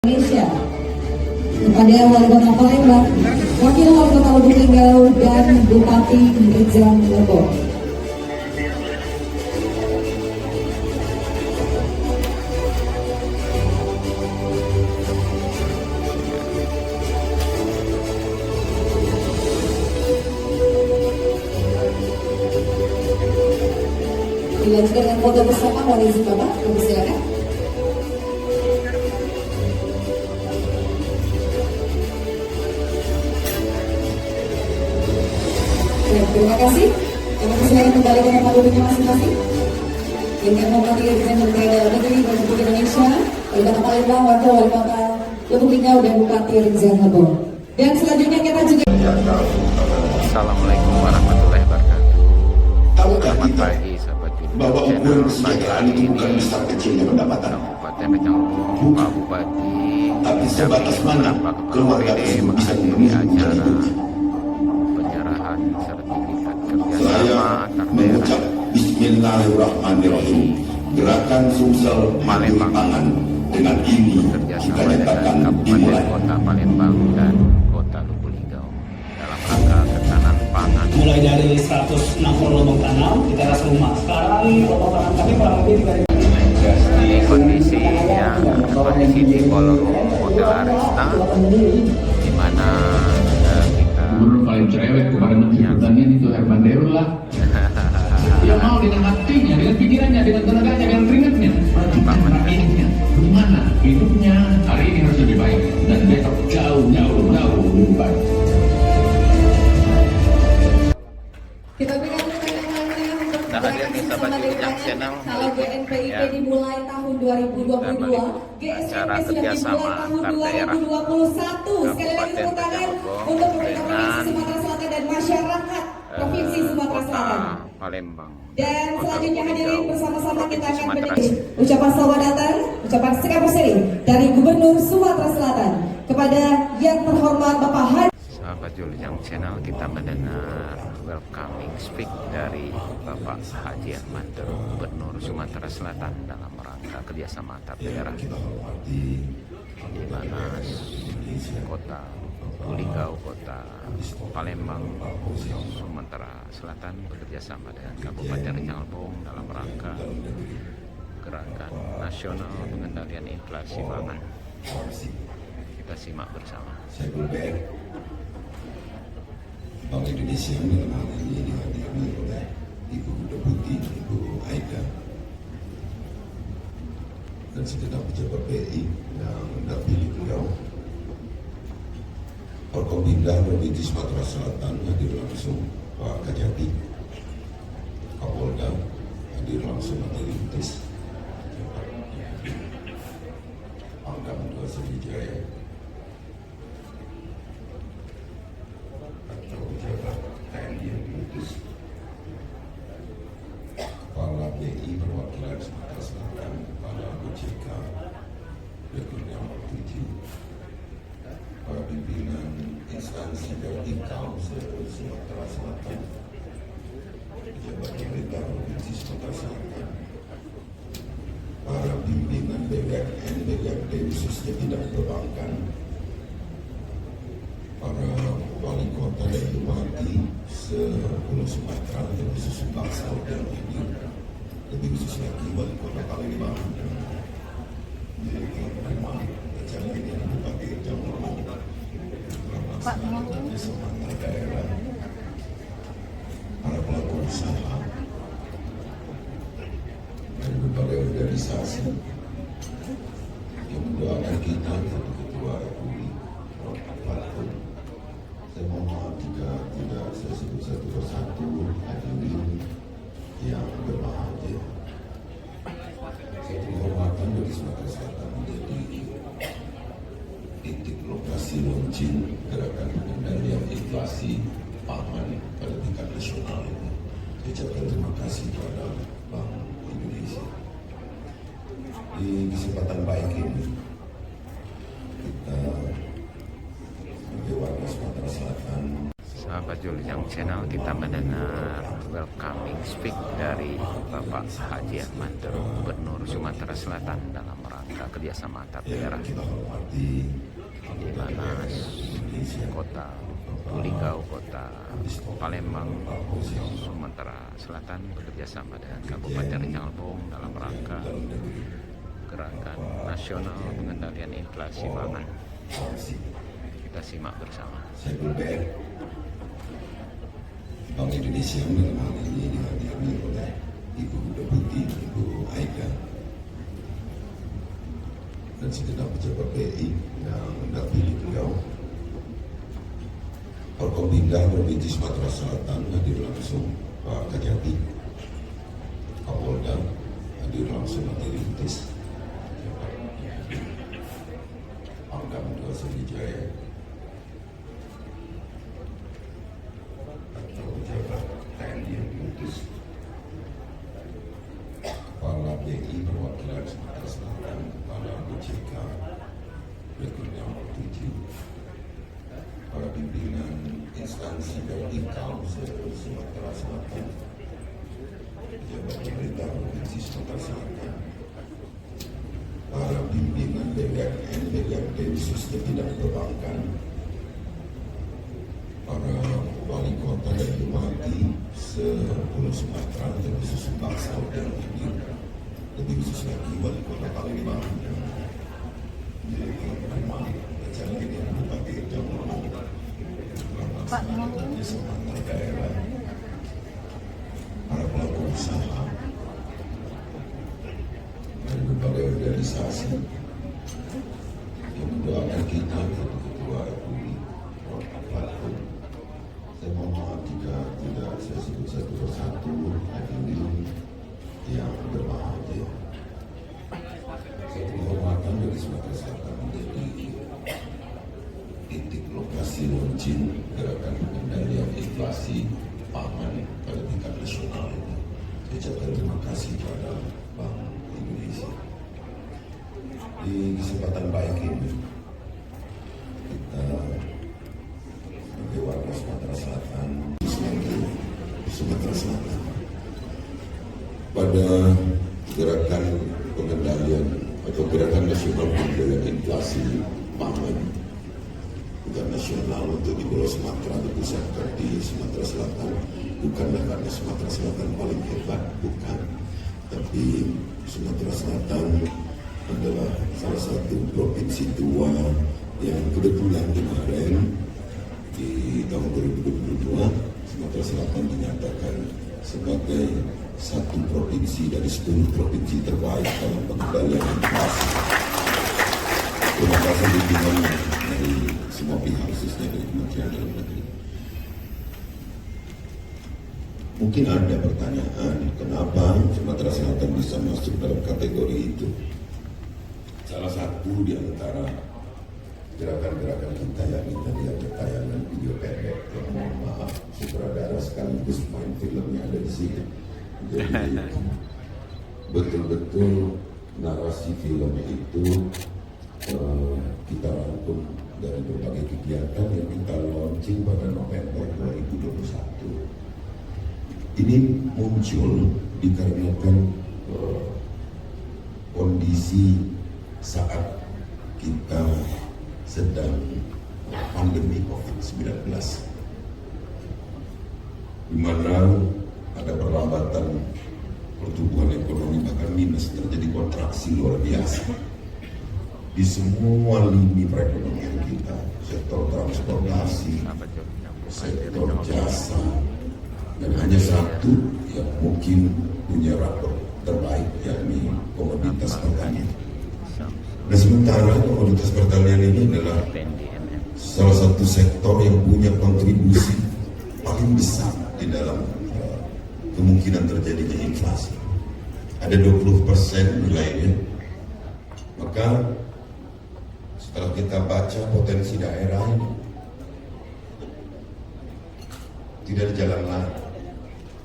Indonesia kepada Wali Kota Palembang, Wakil Wali Kota Lubuk Linggau dan Bupati Rizal Lombok. Dilanjutkan dengan foto bersama, mohon izin Bapak, kami silakan. Terima kasih. Kami silakan kembali ke tempat duduknya masing-masing. Dengan hormati Presiden Menteri Dalam Negeri Republik Indonesia, Wali Kota Palembang, Wakil Wali Kota Lubuk Linggau dan Bupati Rizal Lombok. Dan selanjutnya kita juga. Assalamualaikum warahmatullahi wabarakatuh. Selamat pagi sahabat channel. Pagi hari ini Kabupaten Rizal Lombok, Pak Bupati didampingi beberapa kepala BPD menghadiri acara penyerahan sertifikat kerjasama antar daerah Bismillahirrahmanirrahim. Gerakan Sumsel Palembang dengan ini bekerjasama dengan Kabupaten Kota Palembang dan Kota Lubuk Linggau dalam rangka ketahanan pangan. Mulai dari 160 lubang tanam di teras rumah. Sekarang lubang tanam kami kurang lebih 3.000. Ini kondisi di ballroom Hotel Arista, di mana kita gubernur paling cerewet kepada menteri pertanian itu Herman Deru lah. Dia mau dengan hatinya, dengan pikirannya, dengan tenaganya, dengan keringatnya. Rakyatnya, gimana hidupnya hari ini harus lebih baik dan besok jauh lebih baik. Kita berikan Nah, hadir nih sahabat Ujang Channel. kalau GNPIP Ya. dimulai tahun 2022, Acara GSMP sudah kerjasama dimulai tahun antar daerah 2021. Sekali lagi Kabupaten tepuk tangan Rizal Lombok untuk pemerintah dengan Provinsi Sumatera Selatan dan masyarakat Provinsi Sumatera Kota Selatan. Palembang. Dan Kota selanjutnya Lubuk hadirin Linggau, bersama-sama kita Provinsi akan Sumatera mendengar ucapan selamat datang, ucapan sikap berseri dari Gubernur Sumatera Selatan kepada yang terhormat Bapak Haji. Sahabat Ujang Channel, kita mendengar welcoming speak dari Bapak Haji Ahmad Deru, Gubernur Sumatera Selatan dalam rangka kerjasama antar daerah, di mana Kota Lubuk Linggau, Kota Palembang, Sumatera Selatan bekerjasama dengan Kabupaten Rizal Lombok dalam rangka gerakan nasional pengendalian inflasi pangan. Kita simak bersama. Bank Indonesia dalam hal ini dihadiri oleh Ibu Deputi Ibu Aida dan segenap pejabat BRI yang mendampingi beliau. Forkopimda Provinsi Sumatera Selatan hadir langsung Pak Kajati, Kapolda hadir langsung materi Lintas, Pangdam 2 Sriwijaya, atau pejabat TNI yang diutus, Kepala BI perwakilan Sumatera Selatan, Kepala OJK Regional 7, para pimpinan instansi dan IKAU Sumatera Selatan, pejabat pemerintah Provinsi Sumatera Selatan, para pimpinan BUMN, BUMD khususnya bidang perbankan, para wali kota dan bupati se-Pulau Sumatera terkhusus bangsa dan hadir, lebih khusus lagi wali kota Palembang dan menerima acara ini Bupati Rizal Lombok, melaksanakan semua daerah, para pelaku usaha dan berbagai organisasi yang mendoakan kita dari Ketua RI Fatul. Saya mohon maaf jika tidak saya sebut satu persatu hadirin yang berbahagia. Satu kehormatan bagi Sumatera Selatan menjadi titik lokasi launching gerakan pengendalian inflasi pangan pada tingkat nasional ini. Saya ucapkan terima kasih kepada Bank Indonesia. Di kesempatan baik ini kita sebagai warga Sumatera Selatan. Sahabat Ujang Channel, kita mendengar welcoming speak dari Bapak Haji Ahmad Deru, Gubernur Sumatera Selatan dalam rangka rangka kerjasama antar Yang daerah, kita hormati di mana kota Puligau, kota Palembang, Sumatera Selatan bekerjasama dengan Kabupaten Rincalbong dalam rangka gerakan nasional pengendalian inflasi pangan. Kita simak bersama. Saya BR Bank Indonesia dalam hal ini dihadiri oleh Ibu Deputi Ibu Aida dan segenap pejabat BI yang mendampingi beliau. Forkompinda Provinsi Sumatera Selatan hadir langsung Pak Kajati, Kapolda hadir langsung materi Lintis, Pangdam II Sriwijaya, atau pejabat TNI yang diutus, Kepala BI perwakilan Sumatera Selatan, Kepala BCK Regional 7, para pimpinan instansi vertikal Sumatera Selatan, pejabat pemerintah Provinsi Sumatera Selatan, para pimpinan BUMN, BUMD khususnya bidang perbankan, para wali kota dan bupati se-Pulau Sumatera terkhusus Bangsal dan hadir, lebih khusus lagi wali kota Palembang yang menjadi rumah acara ini Bupati Jambulang, di semangat daerah, para pelaku usaha dan berbagai organisasi yang mendoakan kita untuk ketua RUI Prof. Saya mohon maaf jika tidak saya sebut satu persatu hadirin yang berbahagia. Satu kehormatan dari Sumatera Selatan menjadi titik lokasi launching gerakan pengendalian inflasi pangan pada tingkat nasional ini. Saya ucapkan terima kasih kepada Bank Indonesia. Di kesempatan baik ini kita sebagai warga Sumatera Selatan, Sumatera Selatan pada gerakan pengendalian atau gerakan nasional pengendalian inflasi pangan bukan nasional untuk di Pulau Sumatera dipusatkan di Sumatera Selatan, bukanlah karena Sumatera Selatan paling hebat, bukan, tapi Sumatera Selatan adalah salah satu provinsi tua yang kebetulan kemarin di tahun 2022 Sumatera Selatan dinyatakan sebagai satu provinsi dari 10 provinsi terbaik dalam pengendalian inflasi. Terima kasih dukungan dari semua pihak, khususnya dari Kementerian Dalam Negeri. Mungkin ada pertanyaan, kenapa Sumatera Selatan bisa masuk dalam kategori itu? Salah satu di antara gerakan-gerakan kita yang tadi ada tayangan video pendek yang mohon maaf sutradara sekaligus main filmnya ada di sini. Jadi betul-betul narasi film itu kita rangkum dari berbagai kegiatan yang kita launching pada November 2021. Ini muncul dikarenakan kondisi saat kita sedang pandemi COVID-19, di mana ada perlambatan pertumbuhan ekonomi bahkan minus, terjadi kontraksi luar biasa di semua lini perekonomian kita, sektor transportasi, sektor jasa, dan hanya satu yang mungkin punya rapor terbaik yakni komoditas pertanian. Nah sementara komoditas pertanian ini adalah salah satu sektor yang punya kontribusi paling besar di dalam kemungkinan terjadinya inflasi. Ada 20% nilainya. Maka setelah kita baca potensi daerah ini, tidak ada jalan lain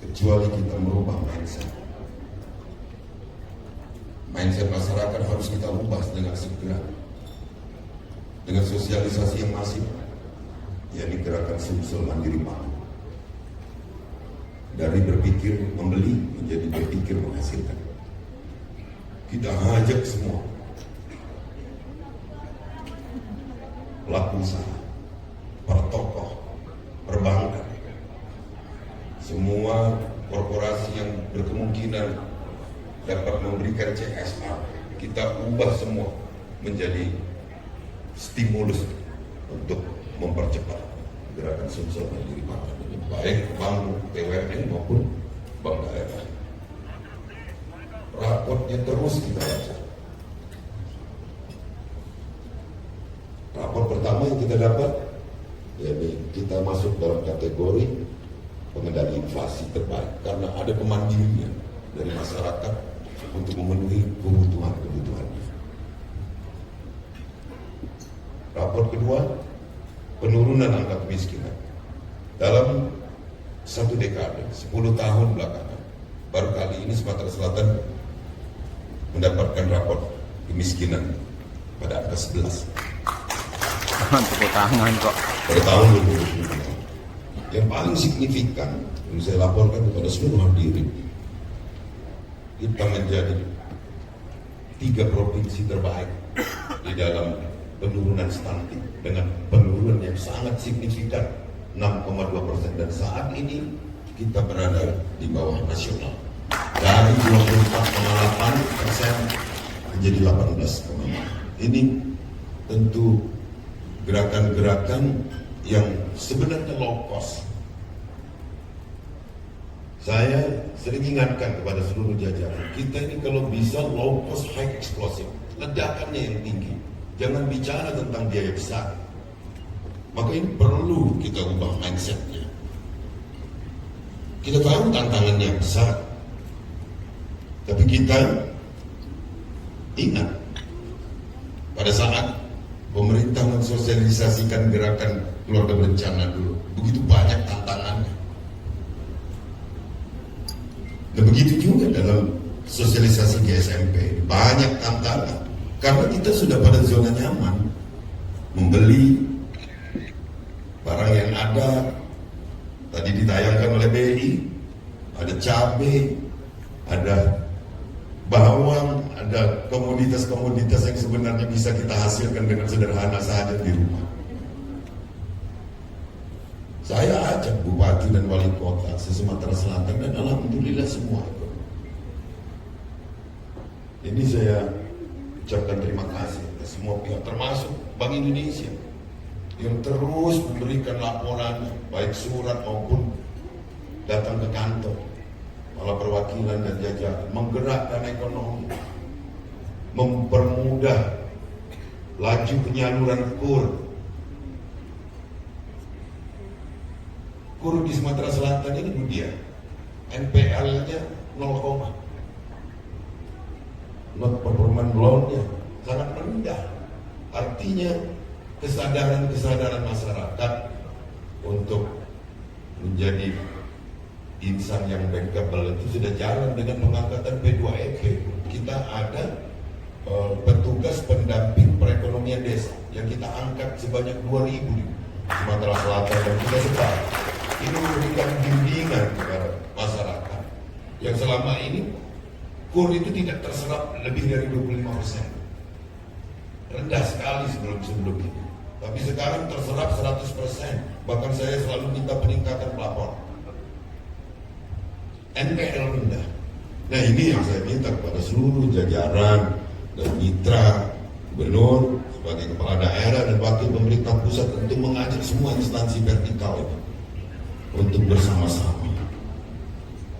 kecuali kita merubah mindset. Mindset masyarakat harus kita ubah dengan segera, dengan sosialisasi yang masif, yakni gerakan Sumsel Mandiri Pangan. Dari berpikir membeli menjadi berpikir menghasilkan. Kita ajak semua pelaku usaha, para tokoh, perbankan, semua korporasi yang berkemungkinan dapat memberikan CSR, kita ubah semua menjadi stimulus untuk mempercepat gerakan sumsel mandiri pangan ini, baik bank BUMN maupun bank daerah. Raportnya terus kita baca. Rapor pertama yang kita dapat, yakni kita masuk dalam kategori pengendali inflasi terbaik karena ada kemandirian dari masyarakat untuk memenuhi kebutuhan-kebutuhannya. Rapor kedua, penurunan angka kemiskinan dalam satu dekade, 10 tahun belakangan. Baru kali ini Sumatera Selatan mendapatkan rapor kemiskinan pada angka 11. Tepuk tangan kok. Pada tahun 2020. Yang paling signifikan yang saya laporkan kepada seluruh hadirin, kita menjadi 3 provinsi terbaik di dalam penurunan stunting dengan penurunan yang sangat signifikan 6,2%, dan saat ini kita berada di bawah nasional dari 24,8% menjadi 18,4%. Ini tentu gerakan-gerakan yang sebenarnya low cost. Saya sering ingatkan kepada seluruh jajaran, kita ini kalau bisa low cost high explosive, ledakannya yang tinggi. Jangan bicara tentang biaya besar. Maka ini perlu kita ubah mindsetnya. Kita tahu tantangannya besar, tapi kita ingat pada saat pemerintah mensosialisasikan gerakan keluarga berencana dulu, begitu banyak tantangannya. Dan begitu juga dalam sosialisasi GSMP, banyak tantangan. Karena kita sudah pada zona nyaman, membeli barang yang ada, tadi ditayangkan oleh BI, ada cabai, ada bawang, ada komoditas-komoditas yang sebenarnya bisa kita hasilkan dengan sederhana saja di rumah. Saya ajak bupati dan wali kota se-Sumatera Selatan, dan alhamdulillah semua itu. Ini saya ucapkan terima kasih ke semua pihak, termasuk Bank Indonesia yang terus memberikan laporan, baik surat maupun datang ke kantor, kepala perwakilan dan jajaran, menggerakkan ekonomi, mempermudah laju penyaluran KUR di Sumatera Selatan ini Budia, NPL-nya 0, not performance loan-nya sangat rendah. Artinya kesadaran masyarakat untuk menjadi insan yang bankable itu sudah jalan dengan pengangkatan P2EP. Kita ada petugas pendamping perekonomian desa yang kita angkat sebanyak 2.000 di Sumatera Selatan, dan kita sebar. Ini memberikan bimbingan kepada masyarakat yang selama ini KUR itu tidak terserap lebih dari 25%. Rendah sekali sebelum ini. Tapi sekarang terserap 100%. Bahkan saya selalu minta peningkatan pelapor. NPL rendah. Nah, ini yang saya minta kepada seluruh jajaran dan mitra gubernur sebagai kepala daerah dan wakil pemerintah pusat untuk mengajak semua instansi vertikal ini untuk bersama-sama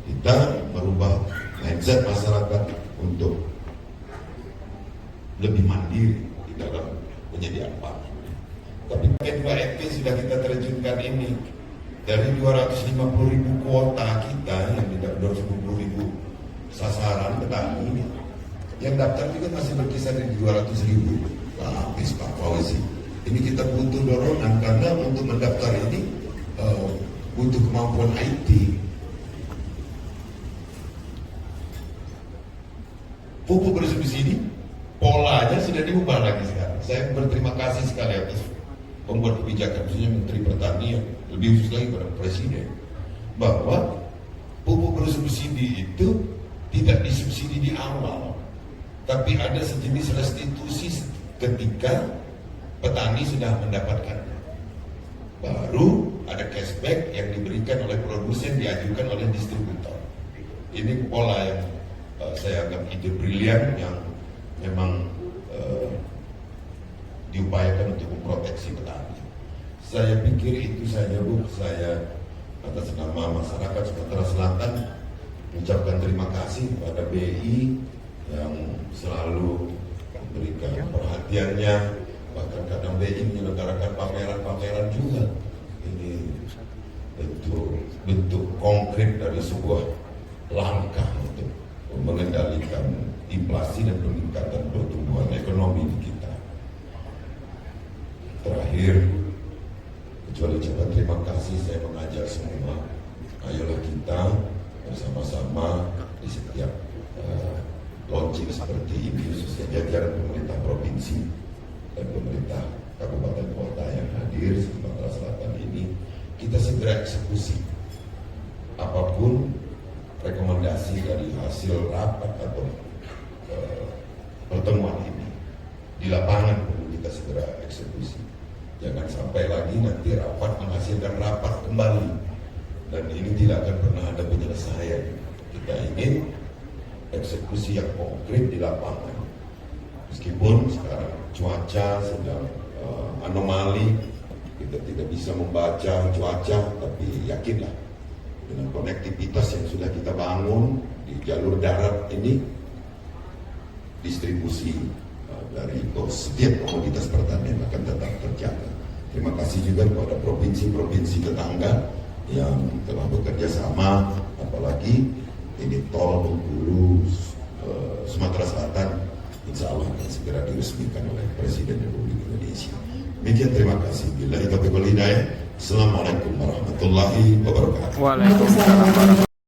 kita merubah mindset masyarakat untuk lebih mandiri di dalam penyediaan pangan. Tapi P2EP sudah kita terjunkan ini dari 250.000 kuota kita yang tidak 250.000 sasaran petani ini. Yang daftar juga masih berkisar di 200.000. Habis Pak Fauzi. Ini kita butuh dorongan karena untuk mendaftar ini butuh kemampuan IT. Pupuk bersubsidi polanya sudah diubah lagi sekarang. Saya berterima kasih sekali atas pembuat kebijakan, khususnya Menteri Pertanian, lebih khusus lagi pada Presiden, bahwa pupuk bersubsidi itu tidak disubsidi di awal, tapi ada sejenis restitusi ketika petani sudah mendapatkannya. Baru ada cashback yang diberikan oleh produsen, diajukan oleh distributor. Ini pola yang saya anggap ide brilian yang memang diupayakan untuk memproteksi petani. Saya pikir itu saja, Bu. Saya atas nama masyarakat Sumatera Selatan mengucapkan terima kasih kepada BI yang selalu memberikan perhatiannya. Bahkan kadang BI menyelenggarakan pameran-pameran juga. Ini bentuk konkret dari sebuah langkah untuk mengendalikan inflasi dan peningkatan pertumbuhan ekonomi di kita. Terakhir, kecuali ucapan terima kasih, saya mengajak semua, ayolah kita bersama-sama di setiap launching seperti ini, khususnya jajaran pemerintah provinsi dan pemerintah kabupaten kota yang hadir di Sumatera Selatan ini, kita segera eksekusi apapun rekomendasi dari hasil rapat atau pertemuan ini. Di lapangan perlu kita segera eksekusi. Jangan sampai lagi nanti rapat menghasilkan rapat kembali, dan ini tidak akan pernah ada penyelesaian. Kita ingin eksekusi yang konkret di lapangan. Meskipun sekarang cuaca sedang anomali, kita tidak bisa membaca cuaca, tapi yakinlah dengan konektivitas yang sudah kita bangun di jalur darat ini, distribusi dari setiap komoditas pertanian akan tetap terjaga. Terima kasih juga kepada provinsi-provinsi tetangga yang telah bekerja sama, apalagi ini tol Bengkulu Sumatera Selatan, insya Allah akan segera diresmikan oleh Presiden Republik Indonesia. Demikian, terima kasih. Billahi taufiq wal hidayah. Assalamualaikum warahmatullahi wabarakatuh. Waalaikumsalam.